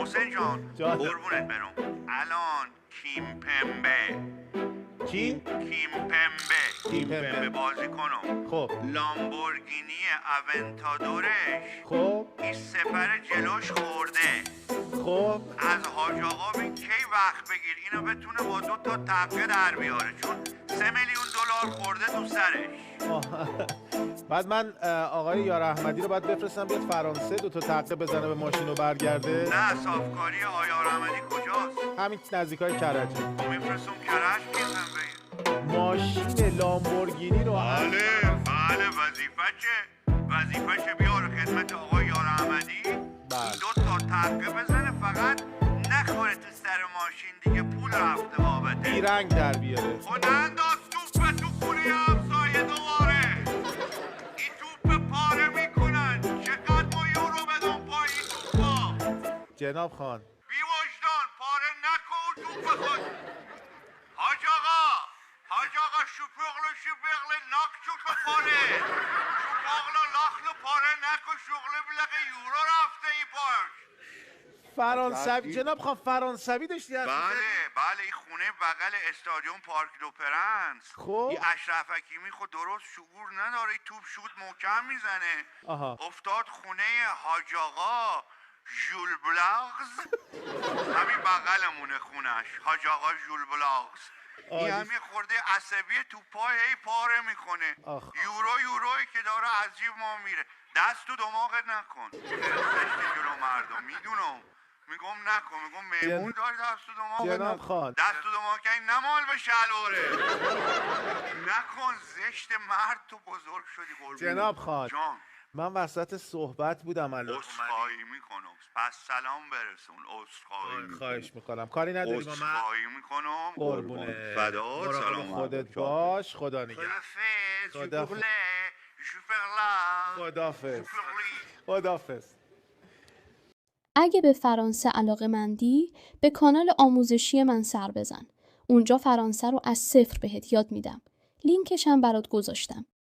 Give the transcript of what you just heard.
حسین جان جان. قربونت برم، الان کیمپمبه کیمپمبه. بازی کنم، خب لامبورگینی اونتادورش خب این سپر جلوش خورده. خب از حاج آقا بین کی وقت بگیر اینو بتونه با 2 تا تقه در بیاره، چون 3 میلیون دلار خورده تو سرش. آه. بعد من آقای یار احمدی رو باید بفرستم بیاد فرانسه 2 تا تقه بزنه به ماشین و برگرده. نه صافکاری آیار احمدی کجاست؟ همین نزدیکای کرجه. میفرستم کرج میزن بگیر. ماشین لامبورگینی رو بله وظیفشه بیاره خدمت آقای یار احمدی. بله. 2 تا تقه بزنه، فقط نخوره تو سر ماشین دیگه، پول رفته بابته. بیرنگ در بیاره. خود انداز توپ تو خونه همسایه دوباره. این توپ پاره میکنن، چقدر ما یورو بدم پای این توپا. جناب خان بی وجدان پاره نکن توپ خود. حاج آقا شپغل ناک چوک پاره. شپغل لاخل پاره نکن، شغل بلقه یورو رفته ای پاش. فرانسوی جناب خان فرانسوی داشتی حرف می‌زدی؟ بله این خونه بغل استادیوم پارک دو پرنس. خب. این اشرف حکیمی خود درست شعور نداره، توپ شوت محکم میزنه. آها. افتاد خونه حاج آقا ژول بلاغز. همین بغلمونه خونش، حاج آقا ژول بلاغز. این همین خورده عصبی تو پای هی پاره میکنه. یورویی که داره از جیب ما میره. دست تو دماغت نکن. خیلی جلو مردم میدونم. میگم نکن، میگم میمون داری دست تو دماغت جناب خان دست تو دماغ کنی نمال به شلواره. نکن، زشت مرد تو بزرگ شدی قربون. جناب خان جان من وسط صحبت بودم الان. عذرخواهی میکنم، پس سلام برسون. عذرخواهی خواهش میکنم کاری نداری با من. عذرخواهی میکنم قربونه فدات. سلام خودت باش. خدا نگهدار. خدافظ. خدافظ. خدافظ. اگه به فرانسه علاقه‌مندی به کانال آموزشی من سر بزن. اونجا فرانسه رو از صفر بهت یاد میدم. لینکش هم برات گذاشتم.